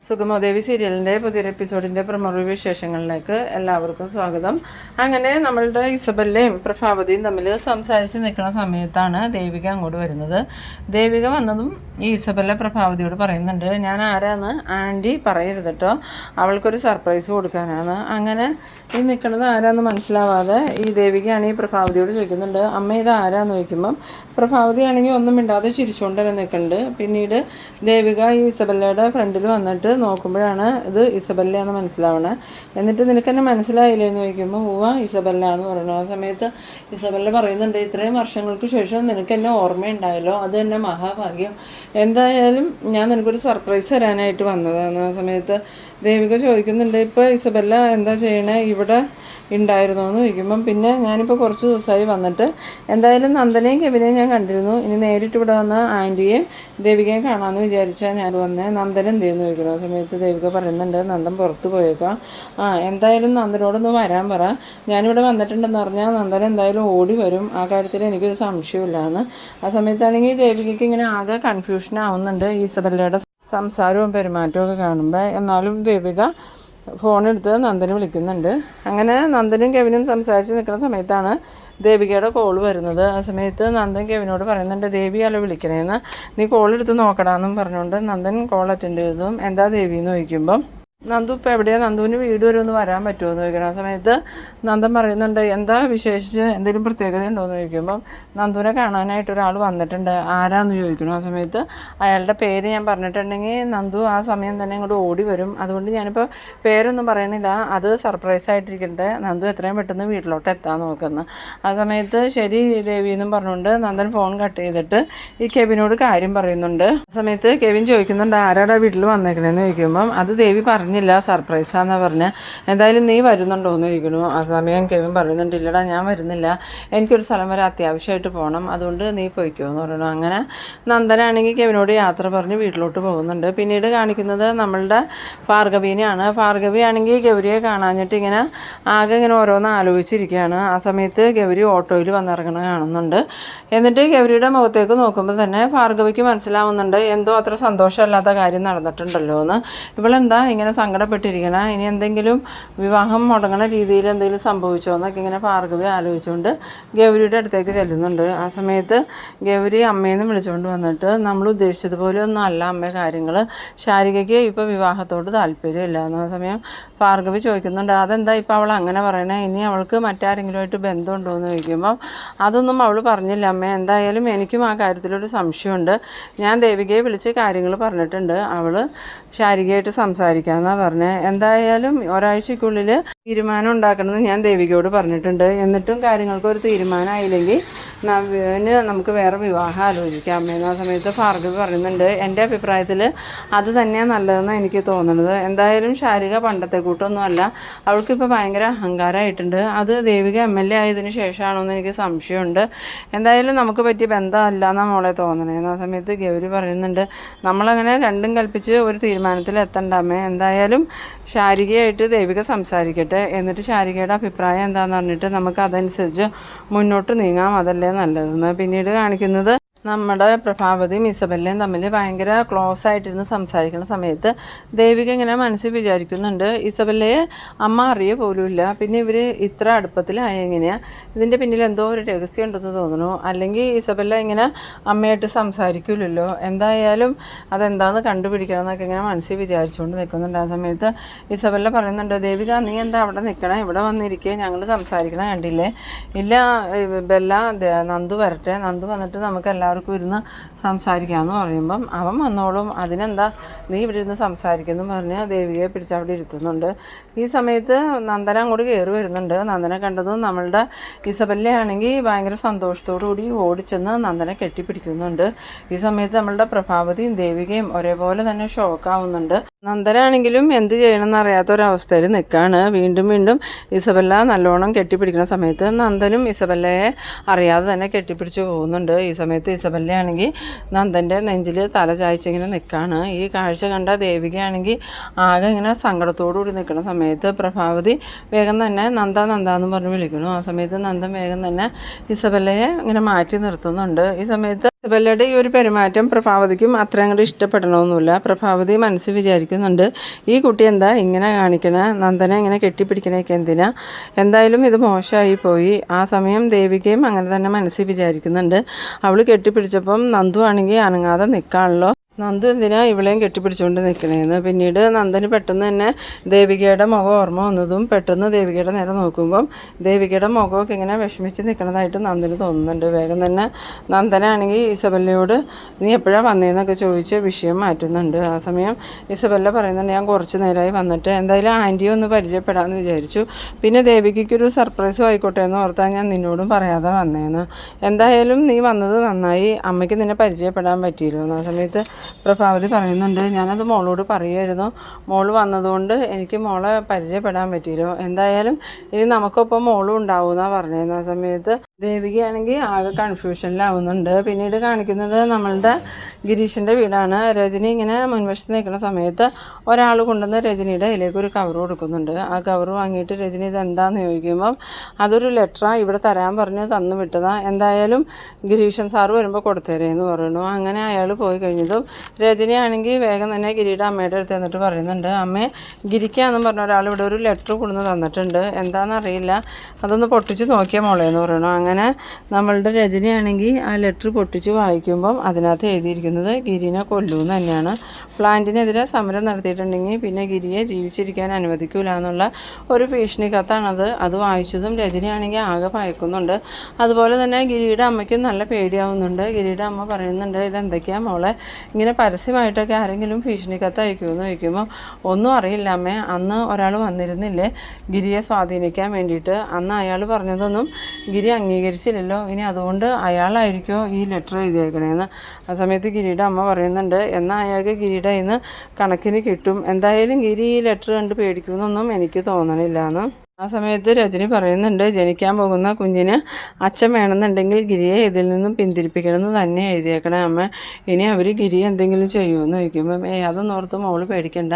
സുഗമോദേവി സീരിയലിൻ്റെ പുതിയൊരു എപ്പിസോഡിൻ്റെ പ്രമുഖ വിശേഷങ്ങളിലേക്ക് എല്ലാവർക്കും സ്വാഗതം. അങ്ങനെ നമ്മളുടെ ഇസബല്ലയും പ്രഭാവതിയും തമ്മിൽ സംസാരിച്ച് നിൽക്കുന്ന സമയത്താണ് ദേവിക അങ്ങോട്ട് വരുന്നത്. ദേവിക വന്നതും ഈ ഇസബല്ല പ്രഭാവതിയോട് പറയുന്നുണ്ട്, ഞാൻ ആരാന്ന് ആൻറ്റി പറയരുത് കേട്ടോ, അവൾക്കൊരു സർപ്രൈസ് കൊടുക്കാനാണ്. അങ്ങനെ ഈ നിൽക്കുന്നത് ആരാന്ന് മനസ്സിലാവാതെ ഈ ദേവികയാണ് ഈ പ്രഭാവതിയോട് ചോദിക്കുന്നുണ്ട്, അമ്മ ഇത് ആരാന്ന് ചോദിക്കുമ്പം പ്രഭാവതിയാണെങ്കിൽ ഒന്നും മിണ്ടാതെ ചിരിച്ചുകൊണ്ട് തന്നെ നിൽക്കുന്നുണ്ട്. പിന്നീട് ദേവിക ഈ ഇസബല്ലയുടെ ഫ്രണ്ടിൽ വന്നിട്ട് നോക്കുമ്പോഴാണ് ഇത് ഇസബല്ല എന്ന് മനസ്സിലാവണേ. എന്നിട്ട് നിനക്ക് എന്നെ മനസ്സിലായില്ലേ എന്ന് ചോദിക്കുമ്പോൾ ഇസബല്ല എന്ന് പറയുന്നു. ആ സമയത്ത് ഇസബല്ല പറയുന്നുണ്ട്, ഇത്രയും വർഷങ്ങൾക്ക് ശേഷം നിനക്ക് എന്നെ ഓർമ്മയുണ്ടായല്ലോ, അത് തന്നെ മഹാഭാഗ്യം. എന്തായാലും ഞാൻ നിനക്കൊരു സർപ്രൈസ് തരാനായിട്ട് വന്നതാണ്. ആ സമയത്ത് ദേവിക ചോദിക്കുന്നുണ്ട്, ഇപ്പോൾ ഇസബല്ല എന്താ ചെയ്യണേ, ഇവിടെ ഉണ്ടായിരുന്നു എന്ന് ചോദിക്കുമ്പം പിന്നെ ഞാനിപ്പോൾ കുറച്ച് ദിവസമായി വന്നിട്ട് എന്തായാലും നന്ദനെയും കെവിനെയും ഞാൻ കണ്ടിരുന്നു, ഇനി നേരിട്ട് ഇവിടെ വന്ന ആൻറ്റിയെയും ദേവികയും കാണാമെന്ന് വിചാരിച്ചാൽ ഞാൻ വന്നേ, നന്ദൻ എന്ത് ചെയ്യുന്നു ചോദിക്കണം. ആ സമയത്ത് ദേവിക പറയുന്നുണ്ട്, നന്ദൻ പുറത്ത് പോയേക്കാം, എന്തായാലും നന്ദനോടൊന്ന് വരാൻ പറ, ഞാനിവിടെ വന്നിട്ടുണ്ടെന്ന് പറഞ്ഞാൽ നന്ദൻ എന്തായാലും ഓടി വരും, ആ കാര്യത്തിൽ എനിക്കൊരു സംശയമില്ലാന്ന്. ആ സമയത്താണെങ്കിൽ ദേവികയ്ക്ക് ഇങ്ങനെ ആകെ കൺഫ്യൂഷൻ ആവുന്നുണ്ട് ഈസബല്ലയുടെ സംസാരവും പെരുമാറ്റവും ഒക്കെ കാണുമ്പോൾ. എന്നാലും ദേവിക ഫോണെടുത്ത് നന്ദനെ വിളിക്കുന്നുണ്ട്. അങ്ങനെ നന്ദനും കെവിനും സംസാരിച്ച് നിൽക്കുന്ന സമയത്താണ് ദേവികയുടെ കോൾ വരുന്നത്. ആ സമയത്ത് നന്ദൻ കെവിനോട് പറയുന്നുണ്ട്, ദേവിയല്ലോ വിളിക്കണേന്ന്, നീ കോൾ എടുത്ത് നോക്കടാന്നും പറഞ്ഞുകൊണ്ട് നന്ദൻ കോൾ അറ്റൻഡ് ചെയ്തതും എന്താ ദേവി എന്ന് ചോദിക്കുമ്പം നന്ദു ഇപ്പോൾ എവിടെയാണ്, നന്ദുവിന് വീട് വരെ ഒന്ന് വരാൻ പറ്റുമോ എന്ന് ചോദിക്കണം. ആ സമയത്ത് നന്ദൻ പറയുന്നുണ്ട്, എന്താ വിശേഷിച്ച് എന്തെങ്കിലും പ്രത്യേകത ഉണ്ടോ എന്ന് ചോദിക്കുമ്പം നന്ദുവിനെ കാണാനായിട്ട് ഒരാൾ വന്നിട്ടുണ്ട്, ആരാന്ന് ചോദിക്കണം. ആ സമയത്ത് അയാളുടെ പേര് ഞാൻ പറഞ്ഞിട്ടുണ്ടെങ്കിൽ നന്ദു ആ സമയം തന്നെ ഇങ്ങോട്ട് ഓടി വരും, അതുകൊണ്ട് ഞാനിപ്പോൾ പേരൊന്നും പറയണില്ല, അത് സർപ്രൈസ് ആയിട്ടിരിക്കട്ടെ, നന്ദു എത്രയും പെട്ടെന്ന് വീട്ടിലോട്ട് എത്താൻ നോക്കുന്നു. ആ സമയത്ത് ശരി ദേവി എന്നും പറഞ്ഞുകൊണ്ട് നന്ദൻ ഫോൺ കട്ട് ചെയ്തിട്ട് ഈ കെവിനോട് കാര്യം പറയുന്നുണ്ട്. ആ സമയത്ത് കെവിൻ ചോദിക്കുന്നുണ്ട്, ആരാടാ വീട്ടിൽ വന്നേക്കണേന്ന് ചോദിക്കുമ്പം അത് ദേവി പറഞ്ഞില്ല, സർപ്രൈസാന്നാ പറഞ്ഞ്, എന്തായാലും നീ വരുന്നുണ്ടോ എന്ന് ചോദിക്കണു. ആ സമയം കെവിൻ പറയുന്നുണ്ട്, ഇല്ലടാ ഞാൻ വരുന്നില്ല, എനിക്കൊരു സ്ഥലം വരെ അത്യാവശ്യമായിട്ട് പോകണം, അതുകൊണ്ട് നീ പോയിക്കോ എന്ന് പറയണു. അങ്ങനെ നന്ദനാണെങ്കിൽ കെവിനോട് യാത്ര പറഞ്ഞ് വീട്ടിലോട്ട് പോകുന്നുണ്ട്. പിന്നീട് കാണിക്കുന്നത് നമ്മളുടെ ഭാർഗവീനെയാണ്. ഭാർഗവി ആണെങ്കിൽ ഗൗരിയെ കാണാഞ്ഞിട്ട് ഇങ്ങനെ ആകെ ഇങ്ങനെ ഓരോന്ന് ആലോചിച്ചിരിക്കുകയാണ്. ആ സമയത്ത് ഗൗരി ഓട്ടോയിൽ വന്നിറങ്ങണ കാണുന്നുണ്ട്. എന്നിട്ട് ഗൗരിയുടെ മുഖത്തേക്ക് നോക്കുമ്പോൾ തന്നെ ഭാർഗവിക്ക് മനസ്സിലാവുന്നുണ്ട് എന്തോ അത്ര സന്തോഷമല്ലാത്ത കാര്യം നടന്നിട്ടുണ്ടല്ലോ എന്ന്. ഇവളെന്താ ഇങ്ങനെ സങ്കടപ്പെട്ടിരിക്കണം, ഇനി എന്തെങ്കിലും വിവാഹം മുടങ്ങണ രീതിയിൽ എന്തെങ്കിലും സംഭവിച്ചോ എന്നൊക്കെ ഇങ്ങനെ ഭാർഗവി ആലോചിച്ചുകൊണ്ട് ഗൗരിയുടെ അടുത്തേക്ക് ചെല്ലുന്നുണ്ട്. ആ സമയത്ത് ഗൗരി അമ്മയെന്ന് വിളിച്ചുകൊണ്ട് വന്നിട്ട്, നമ്മൾ ഉദ്ദേശിച്ചതുപോലെ ഒന്നും അല്ല അമ്മ കാര്യങ്ങൾ, ശാരികയ്ക്ക് ഇപ്പോൾ വിവാഹത്തോട് താല്പര്യമില്ല എന്ന സമയം ഭാർഗവി ചോദിക്കുന്നുണ്ട്, അതെന്താ ഇപ്പോൾ അവൾ അങ്ങനെ പറയണേ, ഇനി അവൾക്ക് മറ്റാരെങ്കിലുമായിട്ട് ബന്ധമുണ്ടോ എന്ന് ചോദിക്കുമ്പം അതൊന്നും അവൾ പറഞ്ഞില്ല അമ്മ, എന്തായാലും എനിക്കും ആ കാര്യത്തിലൊരു സംശയമുണ്ട്, ഞാൻ ദേവികയെ വിളിച്ച് കാര്യങ്ങൾ പറഞ്ഞിട്ടുണ്ട്, അവൾ ശാരികയായിട്ട് സംസാരിക്കാമെന്നാണ് പറഞ്ഞത്, എന്തായാലും ഒരാഴ്ചക്കുള്ളിൽ തീരുമാനം ഉണ്ടാക്കണമെന്ന് ഞാൻ ദേവികയോട് പറഞ്ഞിട്ടുണ്ട്, എന്നിട്ടും കാര്യങ്ങൾക്ക് ഒരു തീരുമാനമായില്ലെങ്കിൽ നമുക്ക് വേറെ വിവാഹം ആലോചിക്കാം അമ്മയെന്ന്. ആ സമയത്ത് ഭാർഗവി പറയുന്നുണ്ട്, എൻ്റെ അഭിപ്രായത്തിൽ അത് തന്നെയാണ് നല്ലതെന്നാണ് എനിക്ക് തോന്നുന്നത്, എന്തായാലും ശാരിക പണ്ടത്തെ കൂട്ടൊന്നുമല്ല, അവൾക്കിപ്പോൾ ഭയങ്കര അഹങ്കാരമായിട്ടുണ്ട്, അത് ദേവിക MLA ആയതിനു ശേഷമാണോ എന്ന് എനിക്ക് സംശയമുണ്ട്, എന്തായാലും നമുക്ക് പറ്റിയ ബന്ധമല്ല എന്നാണ് മോളെ തോന്നണേ. ആ സമയത്ത് ഗൗരി പറയുന്നുണ്ട്, നമ്മളങ്ങനെ രണ്ടും കൽപ്പിച്ച് ഒരു തീരുമാനത്തിൽ എത്തണ്ടമ്മേ, എന്തായാലും ശാരികയായിട്ട് ദേവിക സംസാരിക്കട്ടെ, എന്നിട്ട് ശാരികയുടെ അഭിപ്രായം എന്താണെന്ന് പറഞ്ഞിട്ട് നമുക്ക് അതനുസരിച്ച് മുന്നോട്ട് നീങ്ങാം, അതല്ലേ നല്ലതെന്ന്. പിന്നീട് കാണിക്കുന്നത് നമ്മുടെ പ്രഭാവതിയും ഇസബല്ലയും തമ്മിൽ ഭയങ്കര ക്ലോസ് ആയിട്ടിരുന്ന് സംസാരിക്കുന്ന സമയത്ത് ദേവിക ഇങ്ങനെ മനസ്സിൽ വിചാരിക്കുന്നുണ്ട്, ഇസബല്ലയെ അമ്മ അറിയ പോലുമില്ല, പിന്നെ ഇവർ ഇത്ര അടുപ്പത്തിലായ എങ്ങനെയാണ്, ഇതിൻ്റെ പിന്നിൽ എന്തോ ഒരു രഹസ്യം ഉണ്ടെന്ന് തോന്നുന്നു, അല്ലെങ്കിൽ ഇസബല്ല ഇങ്ങനെ അമ്മയായിട്ട് സംസാരിക്കില്ലല്ലോ, എന്തായാലും അതെന്താണെന്ന് കണ്ടുപിടിക്കണം എന്നൊക്കെ ഇങ്ങനെ മനസ്സിൽ വിചാരിച്ചുകൊണ്ട് നിൽക്കുന്നുണ്ട്. ആ സമയത്ത് ഇസബല്ല പറയുന്നുണ്ട്, ദേവിക നീ എന്താ അവിടെ നിൽക്കണം, ഇവിടെ വന്നിരിക്കുക, ഞങ്ങൾ സംസാരിക്കണം കണ്ടില്ലേ, ഇല്ല ബെല്ല നന്ദു വരട്ടെ, നന്ദു വന്നിട്ട് നമുക്ക് എല്ലാവർക്കും ഇരുന്ന് സംസാരിക്കാമെന്ന് പറയുമ്പം അവൻ വന്നോളും, അതിനെന്താ നീ ഇവിടെ ഇരുന്ന് സംസാരിക്കുന്നു പറഞ്ഞ് ദേവികയെ പിടിച്ച് അവിടെ ഇരുത്തുന്നുണ്ട്. ഈ സമയത്ത് നന്ദന അങ്ങോട്ട് കയറി വരുന്നുണ്ട്. നന്ദനെ കണ്ടതും നമ്മളുടെ ഇസബല്ലയാണെങ്കിൽ ഭയങ്കര സന്തോഷത്തോടു കൂടി ഓടിച്ചെന്ന് നന്ദനെ കെട്ടിപ്പിടിക്കുന്നുണ്ട്. ഈ സമയത്ത് നമ്മളുടെ പ്രഭാവതിയും ദേവികയും ഒരേപോലെ തന്നെ ഷോക്കാവുന്നുണ്ട്. നന്ദനാണെങ്കിലും എന്ത് ചെയ്യണമെന്ന് അറിയാത്തൊരവസ്ഥയിൽ നിൽക്കുകയാണ്. വീണ്ടും വീണ്ടും ഇസബല്ല നല്ലോണം കെട്ടിപ്പിടിക്കുന്ന സമയത്ത് നന്ദനും ഇസബല്ലയെ അറിയാതെ തന്നെ കെട്ടിപ്പിടിച്ച് പോകുന്നുണ്ട്. ഈ സമയത്ത് ഇസബല്ലയാണെങ്കിൽ നന്ദൻ്റെ നെഞ്ചിൽ തല ചായ്ച്ചിങ്ങനെ നിൽക്കുകയാണ്. ഈ കാഴ്ച കണ്ട ദേവികയാണെങ്കിൽ ആകെ ഇങ്ങനെ സങ്കടത്തോടു കൂടി നിൽക്കുന്ന സമയത്ത് പ്രഭാവതി വേഗം തന്നെ നന്ദ എന്ന് പറഞ്ഞ് വിളിക്കുന്നു. ആ സമയത്ത് നന്ദൻ വേഗം തന്നെ ഇസബല്ലയെ ഇങ്ങനെ മാറ്റി നിർത്തുന്നുണ്ട്. ഈ സമയത്ത് ഇസബെല്ലയുടെ ഈ ഒരു പെരുമാറ്റം പ്രഭാവതിക്കും അത്ര അങ്ങോട്ട് ഇഷ്ടപ്പെടണമെന്നില്ല. പ്രഭാവതി മനസ്സിൽ വിചാരിക്കുന്നുണ്ട്, ഈ കുട്ടി എന്താ ഇങ്ങനെ കാണിക്കണേ, നന്ദനെ ഇങ്ങനെ കെട്ടിപ്പിടിക്കണേക്ക് എന്തിനാ, എന്തായാലും ഇത് മോശമായി പോയി. ആ സമയം ദേവികയും അങ്ങനെ തന്നെ മനസ്സിൽ വിചാരിക്കുന്നുണ്ട്. അവൾ കെട്ടിപ്പിടിച്ചപ്പം നന്ദു ആണെങ്കിൽ അനങ്ങാതെ നിൽക്കാണല്ലോ, നന്ദു എന്തിനാ ഇവളെയും കെട്ടിപ്പിടിച്ചുകൊണ്ട് നിൽക്കണേന്ന്. പിന്നീട് നന്ദന് പെട്ടെന്ന് തന്നെ ദേവികയുടെ മുഖം ഓർമ്മ വന്നതും പെട്ടെന്ന് ദേവികയുടെ നേരെ നോക്കുമ്പം ദേവികയുടെ മുഖമൊക്കെ ഇങ്ങനെ വിഷമിച്ച് നിൽക്കണതായിട്ട് നന്ദന് തോന്നുന്നുണ്ട്. വേഗം തന്നെ നന്ദനാണെങ്കിൽ ഇസബെല്ലയോട് നീ എപ്പോഴാണ് വന്നതെന്നൊക്കെ ചോദിച്ച് വിഷയം മാറ്റുന്നുണ്ട്. ആ സമയം ഇസബെല്ല പറയുന്നുണ്ട്, ഞാൻ കുറച്ച് നേരമായി വന്നിട്ട്, എന്തായാലും ആൻറ്റിയെ ഒന്ന് പരിചയപ്പെടാമെന്ന് വിചാരിച്ചു. പിന്നെ ദേവികയ്ക്കൊരു സർപ്രൈസും ആയിക്കോട്ടെ എന്ന് ഓർത്താൽ ഞാൻ നിന്നോടും പറയാതെ വന്നേന്ന്. എന്തായാലും നീ വന്നത് നന്നായി, അമ്മയ്ക്ക് നിന്നെ പരിചയപ്പെടാൻ പറ്റിയല്ലോ. ആ സമയത്ത് പ്രഭാവതി പറയുന്നുണ്ട്, ഞാനത് മോളോട് പറയുമായിരുന്നു, മോള് വന്നതുകൊണ്ട് എനിക്ക് മോളെ പരിചയപ്പെടാൻ പറ്റിയല്ലോ, എന്തായാലും ഇനി നമുക്കൊപ്പം മോളും ഉണ്ടാവുമെന്നാണ് പറഞ്ഞിരുന്നു. ആ സമയത്ത് ദേവികയാണെങ്കിൽ ആകെ കൺഫ്യൂഷനിലാവുന്നുണ്ട്. പിന്നീട് കാണിക്കുന്നത് നമ്മളുടെ ഗിരീഷിൻ്റെ വീടാണ്. രജനി ഇങ്ങനെ മുൻവശത്ത് നിൽക്കുന്ന സമയത്ത് ഒരാൾ കൊണ്ടുവന്ന് രജനിയുടെ അതിലേക്ക് ഒരു കവർ കൊടുക്കുന്നുണ്ട്. ആ കവർ വാങ്ങിയിട്ട് രജനി ഇത് എന്താണെന്ന് ചോദിക്കുമ്പം അതൊരു ലെറ്ററാണ്, ഇവിടെ തരാൻ പറഞ്ഞ് തന്നു വിട്ടതാണ്, എന്തായാലും ഗിരീഷൻ സാറ് വരുമ്പോൾ കൊടുത്തേരേന്ന് പറയുന്നു. അങ്ങനെ അയാൾ പോയി കഴിഞ്ഞതും രജനിയാണെങ്കിൽ വേഗം തന്നെ ഗിരിയുടെ അമ്മയുടെ അടുത്ത് എന്നിട്ട് പറയുന്നുണ്ട്, അമ്മേ ഗിരിക്കാന്നും പറഞ്ഞ ഒരാൾ ഇവിടെ ഒരു ലെറ്റർ കൊണ്ടുവന്ന് തന്നിട്ടുണ്ട്, എന്താണെന്നറിയില്ല, അതൊന്ന് പൊട്ടിച്ച് നോക്കിയാൽ മോളേന്ന് പറയണു. അങ്ങനെ നമ്മളുടെ രജനിയാണെങ്കിൽ ആ ലെറ്റർ പൊട്ടിച്ച് വായിക്കുമ്പം അതിനകത്ത് എഴുതിയിരിക്കുന്നത് ഗിരിനെ കൊല്ലുമെന്ന് തന്നെയാണ്. പ്ലാന്റിനെതിരെ സമരം നടത്തിയിട്ടുണ്ടെങ്കിൽ പിന്നെ ഗിരിയെ ജീവിച്ചിരിക്കാൻ അനുവദിക്കില്ല എന്നുള്ള ഒരു ഭീഷണി കത്താണത്. അത് വായിച്ചതും രജനിയാണെങ്കിൽ ആകെ ഭയക്കുന്നുണ്ട്. അതുപോലെ തന്നെ ഗിരിയുടെ അമ്മയ്ക്കും നല്ല പേടിയാവുന്നുണ്ട്. ഗിരിയുടെ അമ്മ പറയുന്നുണ്ട്, ഇതെന്തൊക്കെയാണ് മോളെ, ഇങ്ങനെ പരസ്യമായിട്ടൊക്കെ ആരെങ്കിലും ഭീഷണി കത്ത് അയക്കുമെന്ന് ചോദിക്കുമ്പോൾ ഒന്നും അറിയില്ല അമ്മേ, അന്ന് ഒരാൾ വന്നിരുന്നില്ലേ ഗിരിയെ സ്വാധീനിക്കാൻ വേണ്ടിയിട്ട്, അന്ന് അയാൾ പറഞ്ഞതൊന്നും ഗിരി അംഗീകരിച്ചില്ലല്ലോ, ഇനി അതുകൊണ്ട് അയാളായിരിക്കുമോ ഈ ലെറ്റർ എഴുതിയേക്കണേന്ന്. ആ സമയത്ത് ഗിരിയുടെ അമ്മ പറയുന്നുണ്ട്, എന്നാൽ അയാൾക്ക് ഗിരിയുടെ കയ്യിൽ കണക്കിന് കിട്ടും, എന്തായാലും ഗിരി ഈ ലെറ്റർ കണ്ട് പേടിക്കുമെന്നൊന്നും എനിക്ക് തോന്നണില്ല എന്ന്. ആ സമയത്ത് രജനി പറയുന്നുണ്ട്, ജനിക്കാൻ പോകുന്ന കുഞ്ഞിന് അച്ഛൻ വേണമെന്നുണ്ടെങ്കിൽ ഗിരിയെ ഇതിൽ നിന്നും പിന്തിരിപ്പിക്കണമെന്ന് തന്നെ എഴുതിയേക്കണേ അമ്മ, ഇനി അവർ ഗിരി എന്തെങ്കിലും ചെയ്യുമെന്ന് ചോദിക്കുമ്പം അതൊന്നും ഓർത്ത് മോള് പേടിക്കണ്ട,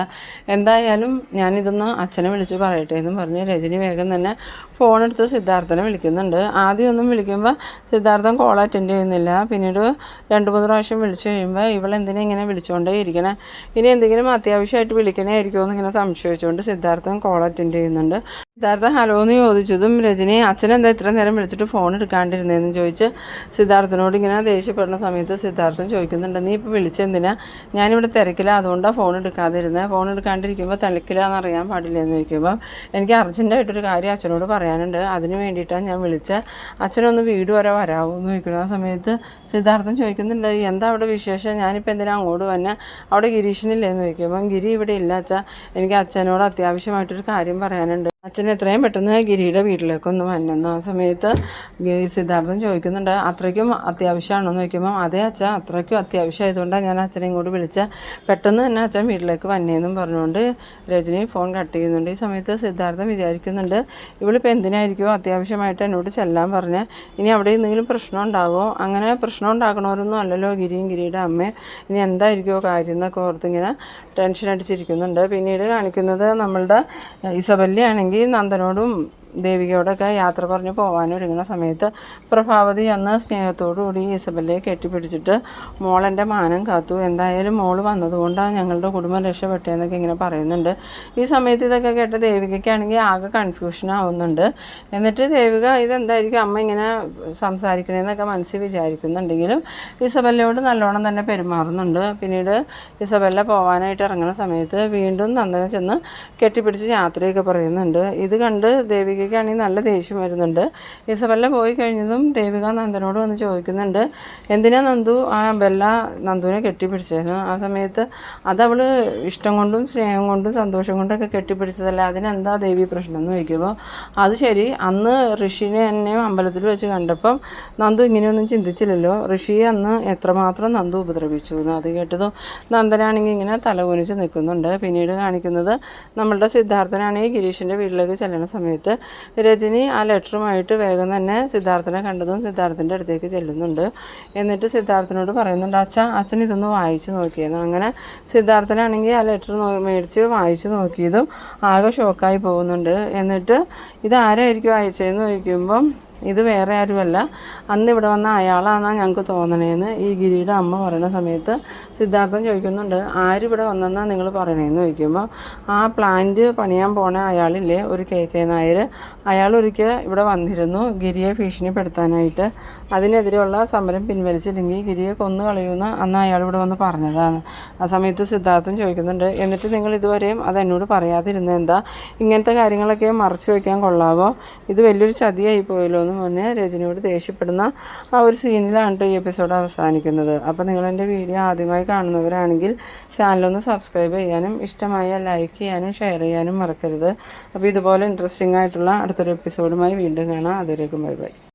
എന്തായാലും ഞാനിതൊന്ന് അച്ഛനെ വിളിച്ച് പറയട്ടെ എന്നും പറഞ്ഞ് രജനി വേഗം തന്നെ ഫോണെടുത്ത് സിദ്ധാർത്ഥനെ വിളിക്കുന്നുണ്ട്. ആദ്യമൊന്നും വിളിക്കുമ്പോൾ സിദ്ധാർത്ഥൻ കോൾ അറ്റൻഡ് ചെയ്യുന്നില്ല. പിന്നീട് 2-3 പ്രാവശ്യം വിളിച്ചു കഴിയുമ്പോൾ ഇവളെന്തിനാ ഇങ്ങനെ വിളിച്ചുകൊണ്ടേ ഇരിക്കണേ, ഇനി എന്തെങ്കിലും അത്യാവശ്യമായിട്ട് വിളിക്കണേ ആയിരിക്കുമോ എന്നിങ്ങനെ സംശയിച്ചുകൊണ്ട് സിദ്ധാർത്ഥൻ കോൾ അറ്റൻഡ് ചെയ്യുന്നുണ്ട്. സിദ്ധാർത്ഥൻ ഹലോ എന്ന് ചോദിച്ചതും രജനി അച്ഛനെന്താ ഇത്ര നേരം വിളിച്ചിട്ട് ഫോൺ എടുക്കാണ്ടിരുന്നതെന്ന് ചോദിച്ച് സിദ്ധാർത്ഥനോട് ഇങ്ങനെ ദേഷ്യപ്പെടുന്ന സമയത്ത് സിദ്ധാർത്ഥൻ ചോദിക്കുന്നുണ്ട്, നീ ഇപ്പോൾ വിളിച്ചെന്തിനാ, ഞാനിവിടെ തിരക്കില്ല, അതുകൊണ്ടാണ് ഫോൺ എടുക്കാതിരുന്നത്, ഫോൺ എടുക്കാണ്ടിരിക്കുമ്പോൾ തിരക്കില്ലാന്ന് അറിയാൻ പാടില്ലെന്ന് ചോദിക്കുമ്പോൾ എനിക്ക് അർജൻറ്റായിട്ടൊരു കാര്യം അച്ഛനോട് പറയാനുണ്ട്, അതിന് വേണ്ടിയിട്ടാണ് ഞാൻ വിളിച്ചത്, അച്ഛനൊന്ന് വീട് വരെ വരാമോ എന്ന് ചോദിക്കണം. ആ സമയത്ത് സിദ്ധാർത്ഥൻ ചോദിക്കുന്നുണ്ട്, എന്താ അവിടെ വിശേഷം, ഞാനിപ്പോൾ എന്തിനാ അങ്ങോട്ട് വന്നെ, അവിടെ ഗിരീഷിനില്ലേന്ന് ചോദിക്കുമ്പം ഗിരി ഇവിടെ ഇല്ല അച്ഛാ, എനിക്ക് അച്ഛനോട് അത്യാവശ്യമായിട്ടൊരു കാര്യം പറയാനുണ്ട്, അച്ഛൻ എത്രയും പെട്ടെന്ന് ഗിരിയുടെ വീട്ടിലേക്കൊന്ന് വന്നെന്ന്. ആ സമയത്ത് സിദ്ധാർത്ഥൻ ചോദിക്കുന്നുണ്ട്, അത്രയ്ക്കും അത്യാവശ്യമാണോന്ന് ചോദിക്കുമ്പോൾ അതെ അച്ഛൻ, അത്രയ്ക്കും അത്യാവശ്യമായതുകൊണ്ടാണ് ഞാൻ അച്ഛനെ ഇങ്ങോട്ട് വിളിച്ച, പെട്ടെന്ന് തന്നെ അച്ഛൻ വീട്ടിലേക്ക് വന്നേന്നും പറഞ്ഞുകൊണ്ട് രജനി ഫോൺ കട്ട് ചെയ്യുന്നുണ്ട്. ഈ സമയത്ത് സിദ്ധാർത്ഥൻ വിചാരിക്കുന്നുണ്ട്, ഇവളിപ്പോൾ എന്തിനായിരിക്കുമോ അത്യാവശ്യമായിട്ട് എന്നോട് ചെല്ലാൻ പറഞ്ഞ്, ഇനി അവിടെ എന്തെങ്കിലും പ്രശ്നം ഉണ്ടാകുമോ, അങ്ങനെ പ്രശ്നം ഉണ്ടാക്കണവരൊന്നും അല്ലല്ലോ ഗിരിയും ഗിരിയുടെ അമ്മയും, ഇനി എന്തായിരിക്കുമോ കാര്യം എന്നൊക്കെ ഓർത്തിങ്ങനെ ടെൻഷൻ അടിച്ചിരിക്കുന്നുണ്ട്. പിന്നീട് കാണിക്കുന്നത് നമ്മളുടെ ഇസബെല്ലയാണെങ്കിൽ നന്ദനോടും ദേവികയോടൊക്കെ യാത്ര പറഞ്ഞ് പോകാനൊരുങ്ങുന്ന സമയത്ത് പ്രഭാവതി അന്ന് സ്നേഹത്തോടുകൂടി ഇസബെല്ലയെ കെട്ടിപ്പിടിച്ചിട്ട് മോളെൻ്റെ മാനം കാത്തു, എന്തായാലും മോള് വന്നതുകൊണ്ടാണ് ഞങ്ങളുടെ കുടുംബം രക്ഷപ്പെട്ടതെന്നൊക്കെ ഇങ്ങനെ പറയുന്നുണ്ട്. ഈ സമയത്ത് ഇതൊക്കെ കേട്ട ദേവികയ്ക്കാണെങ്കിൽ ആകെ കൺഫ്യൂഷൻ ആവുന്നുണ്ട്. എന്നിട്ട് ദേവിക ഇതെന്തായിരിക്കും അമ്മ ഇങ്ങനെ സംസാരിക്കണേന്നൊക്കെ മനസ്സിൽ വിചാരിക്കുന്നുണ്ടെങ്കിലും ഇസബെല്ലയോട് നല്ലോണം തന്നെ പെരുമാറുന്നുണ്ട്. പിന്നീട് ഇസബെല്ല പോകാനായിട്ട് ഇറങ്ങുന്ന സമയത്ത് വീണ്ടും നന്ദനെ ചെന്ന് കെട്ടിപ്പിടിച്ച് യാത്രയൊക്കെ പറയുന്നുണ്ട്. ഇത് കണ്ട് ദേവികയ്ക്കാണെങ്കിൽ നല്ല ദേഷ്യം വരുന്നുണ്ട്. ഇസബെല്ല പോയി കഴിഞ്ഞതും ദേവിക നന്ദനോട് വന്ന് ചോദിക്കുന്നുണ്ട്, എന്തിനാ നന്ദു ആ ബെല്ല നന്ദുവിനെ കെട്ടിപ്പിടിച്ചതെന്ന്. ആ സമയത്ത് അതവൾ ഇഷ്ടം കൊണ്ടും സ്നേഹം കൊണ്ടും സന്തോഷം കൊണ്ടൊക്കെ കെട്ടിപ്പിടിച്ചതല്ല, അതിനെന്താ ദേവി പ്രശ്നം എന്ന് ചോദിക്കുമ്പോൾ അത് ശരി, അന്ന് ഋഷിനെ എന്നെയും അമ്പലത്തിൽ വെച്ച് കണ്ടപ്പം നന്ദു ഇങ്ങനെയൊന്നും ചിന്തിച്ചില്ലല്ലോ, ഋഷിയെ അന്ന് എത്രമാത്രം നന്ദു ഉപദ്രവിച്ചു എന്ന്. അത് കേട്ടതും നന്ദനാണെങ്കിൽ ഇങ്ങനെ തലകുനിച്ച് നിൽക്കുന്നുണ്ട്. പിന്നീട് കാണിക്കുന്നത് നമ്മളുടെ സിദ്ധാർത്ഥനാണെങ്കിൽ ഗിരീഷിൻ്റെ വീട്ടിലേക്ക് ചെല്ലുന്ന സമയത്ത് രജനി ആ ലെറ്ററുമായിട്ട് വേഗം തന്നെ സിദ്ധാർത്ഥനെ കണ്ടതും സിദ്ധാർത്ഥൻ്റെ അടുത്തേക്ക് ചെല്ലുന്നുണ്ട്. എന്നിട്ട് സിദ്ധാർത്ഥനോട് പറയുന്നുണ്ട്, അച്ഛൻ ഇതൊന്ന് വായിച്ചു നോക്കിയെന്ന്. അങ്ങനെ സിദ്ധാർത്ഥനാണെങ്കിൽ ആ ലെറ്റർ മേടിച്ച് വായിച്ചു നോക്കിയതും ആകെ ഷോക്കായി പോകുന്നുണ്ട്. എന്നിട്ട് ഇതാരായിരിക്കും അയച്ചതെന്ന് ചോദിക്കുമ്പം ഇത് വേറെ ആരുമല്ല, അന്ന് ഇവിടെ വന്ന അയാളാണെന്നാണ് ഞങ്ങൾക്ക് തോന്നണേന്ന് ഈ ഗിരിയുടെ അമ്മ പറയുന്ന സമയത്ത് സിദ്ധാർത്ഥൻ ചോദിക്കുന്നുണ്ട്, ആരിവിടെ വന്നെന്നാണ് നിങ്ങൾ പറയണേന്ന് ചോദിക്കുമ്പോൾ ആ പ്ലാന്റ് പണിയാൻ പോണ അയാളില്ലേ, ഒരു KK നായർ, അയാൾ ഒരിക്കൽ ഇവിടെ വന്നിരുന്നു ഗിരിയെ ഭീഷണിപ്പെടുത്താനായിട്ട്. അതിനെതിരെയുള്ള സമരം പിൻവലിച്ചില്ലെങ്കിൽ ഗിരിയെ കൊന്നു കളയുമെന്ന് അന്ന് അയാൾ ഇവിടെ വന്ന് പറഞ്ഞതാണ്. ആ സമയത്ത് സിദ്ധാർത്ഥൻ ചോദിക്കുന്നുണ്ട്, എന്നിട്ട് നിങ്ങൾ ഇതുവരെയും അത് എന്നോട് പറയാതിരുന്നത് എന്താ? ഇങ്ങനത്തെ കാര്യങ്ങളൊക്കെ മറച്ചു വയ്ക്കാൻ കൊള്ളാവോ? ഇത് വലിയൊരു ചതിയായി പോയല്ലോ എന്ന് പറഞ്ഞ് രജനിയോട് ദേഷ്യപ്പെടുന്ന ആ ഒരു സീനിലാണ് ഈ എപ്പിസോഡ് അവസാനിക്കുന്നത്. അപ്പോൾ നിങ്ങളെൻ്റെ വീഡിയോ ആദ്യമായി കാണുന്നവരാണെങ്കിൽ ചാനലൊന്ന് സബ്സ്ക്രൈബ് ചെയ്യാനും ഇഷ്ടമായ ലൈക്ക് ചെയ്യാനും ഷെയർ ചെയ്യാനും മറക്കരുത്. അപ്പോൾ ഇതുപോലെ ഇൻട്രസ്റ്റിംഗ് ആയിട്ടുള്ള അടുത്തൊരു എപ്പിസോഡുമായി വീണ്ടും കാണാം. അതുവരേക്കും ബൈ ബൈ.